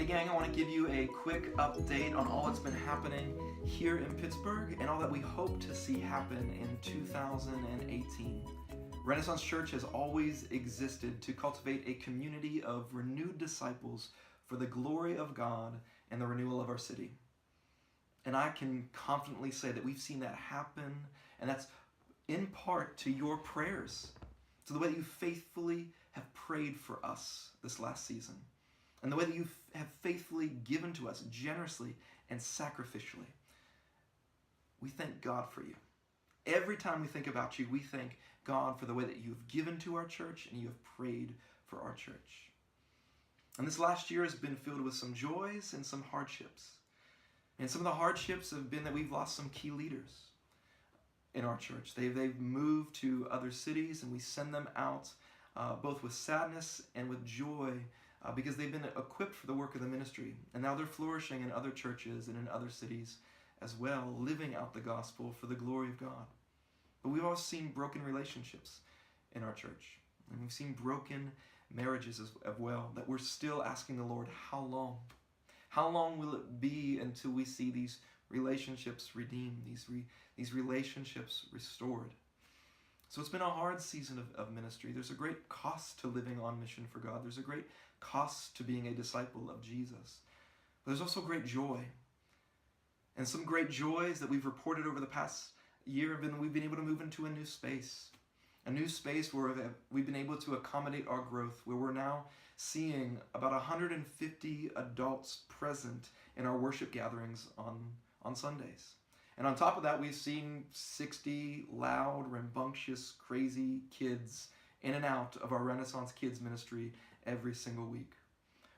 gang, I want to give you a quick update on all that's been happening here in Pittsburgh and all that we hope to see happen in 2018. Renaissance Church has always existed to cultivate a community of renewed disciples for the glory of God and the renewal of our city. And I can confidently say that we've seen that happen, and that's in part to your prayers, to the way that you faithfully have prayed for us this last season, and the way that you have faithfully given to us generously and sacrificially. We thank God for you. Every time we think about you, we thank God for the way that you've given to our church and you have prayed for our church. And this last year has been filled with some joys and some hardships. And some of the hardships have been that we've lost some key leaders in our church. They've moved to other cities, and we send them out both with sadness and with joy because they've been equipped for the work of the ministry. And now they're flourishing in other churches and in other cities as well, living out the gospel for the glory of God. But we've also seen broken relationships in our church. And we've seen broken marriages as well, that we're still asking the Lord, how long? How long will it be until we see these relationships redeemed, these relationships restored? So it's been a hard season of ministry. There's a great cost to living on mission for God. There's a great cost to being a disciple of Jesus. But there's also great joy. And some great joys that we've reported over the past year have been we've been able to move into a new space where we've been able to accommodate our growth, where we're now seeing about 150 adults present in our worship gatherings on Sundays. And on top of that, we've seen 60 loud, rambunctious, crazy kids in and out of our Renaissance Kids ministry every single week.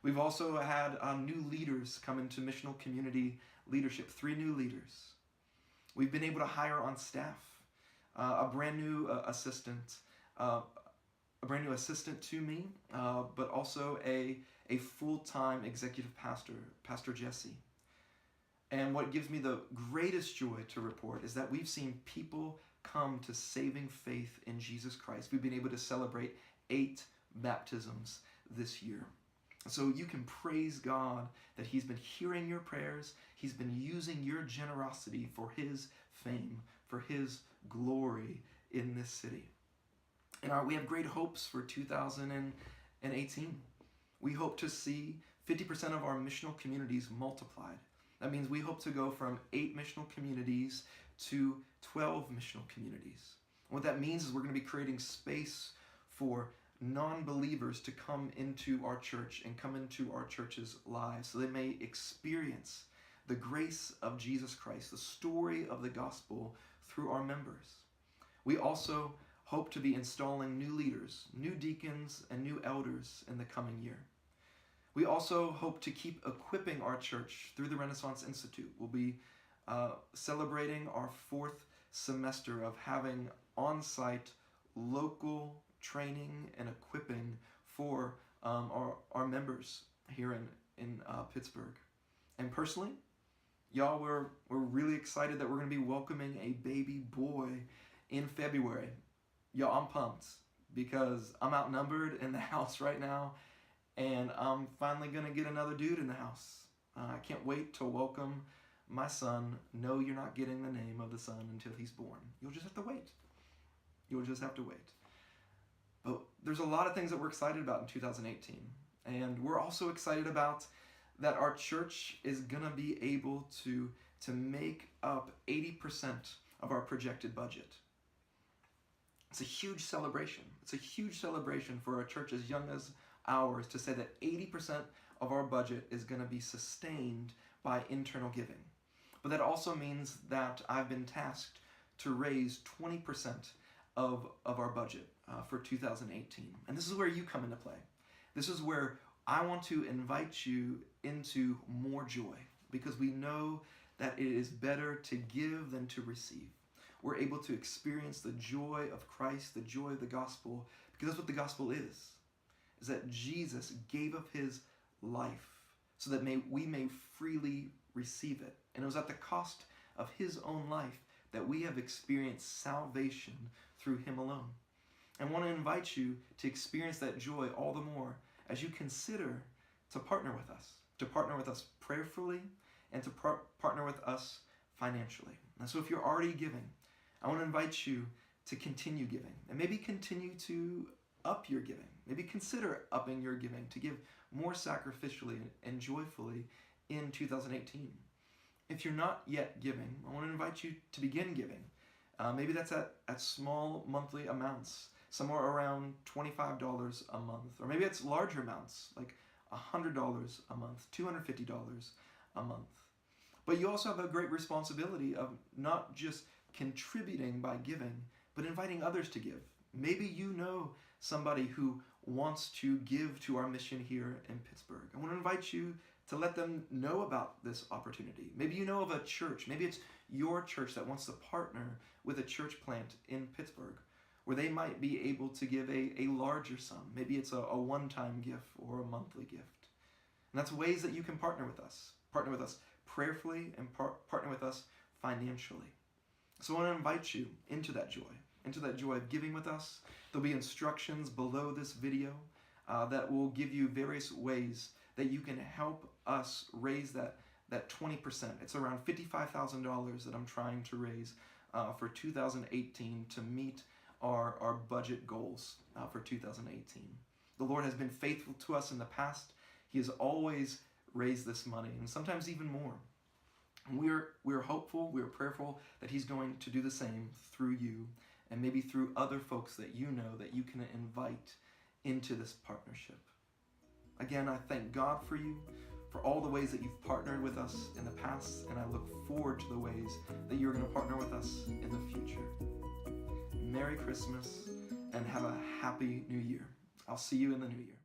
We've also had new leaders come into missional community leadership, 3 new leaders. We've been able to hire on staff a brand new assistant to me, but also a full-time executive pastor, Pastor Jesse. And what gives me the greatest joy to report is that we've seen people come to saving faith in Jesus Christ. We've been able to celebrate 8 baptisms this year. So you can praise God that He's been hearing your prayers. He's been using your generosity for His fame, for His glory in this city. And we have great hopes for 2018. We hope to see 50% of our missional communities multiplied. That means we hope to go from 8 missional communities to 12 missional communities. And what that means is we're going to be creating space for non-believers to come into our church and come into our church's lives so they may experience the grace of Jesus Christ, the story of the gospel through our members. We also hope to be installing new leaders, new deacons, and new elders in the coming year. We also hope to keep equipping our church through the Renaissance Institute. We'll be celebrating our 4th semester of having on-site local training and equipping for our members here in Pittsburgh. And personally, y'all, we're really excited that we're going to be welcoming a baby boy in February. Y'all, I'm pumped because I'm outnumbered in the house right now, and I'm finally going to get another dude in the house. I can't wait to welcome my son. No, you're not getting the name of the son until he's born. You'll just have to wait. You'll just have to wait. But there's a lot of things that we're excited about in 2018. And we're also excited about that our church is going to be able to make up 80% of our projected budget. It's a huge celebration. It's a huge celebration for a church as young as ours to say that 80% of our budget is going to be sustained by internal giving. But that also means that I've been tasked to raise 20% of our budget for 2018. And this is where you come into play. This is where I want to invite you into more joy, because we know that it is better to give than to receive. We're able to experience the joy of Christ, the joy of the gospel, because that's what the gospel is that Jesus gave up His life so that we may freely receive it. And it was at the cost of His own life that we have experienced salvation through Him alone. And I want to invite you to experience that joy all the more as you consider to partner with us, to partner with us prayerfully, and to partner with us financially. And so if you're already giving, I want to invite you to continue giving, and maybe continue to up your giving. Maybe consider upping your giving to give more sacrificially and joyfully in 2018. If you're not yet giving, I want to invite you to begin giving. Maybe that's at small monthly amounts, somewhere around $25 a month, or maybe it's larger amounts, like $100 a month, $250 a month. But you also have a great responsibility of not just contributing by giving, but inviting others to give. Maybe you know somebody who wants to give to our mission here in Pittsburgh. I want to invite you to let them know about this opportunity. Maybe you know of a church. Maybe it's your church that wants to partner with a church plant in Pittsburgh, where they might be able to give a larger sum. Maybe it's a one-time gift or a monthly gift. And that's ways that you can partner with us. Partner with us prayerfully and partner with us financially. So I want to invite you into that joy of giving with us. There'll be instructions below this video that will give you various ways that you can help us raise that 20%. It's around $55,000 that I'm trying to raise for 2018 to meet our budget goals for 2018. The Lord has been faithful to us in the past. He has always raised this money, and sometimes even more. And we're hopeful, we're prayerful that He's going to do the same through you, and maybe through other folks that you know that you can invite into this partnership. Again, I thank God for you, for all the ways that you've partnered with us in the past, and I look forward to the ways that you're going to partner with us in the future. Merry Christmas, and have a happy New Year. I'll see you in the New Year.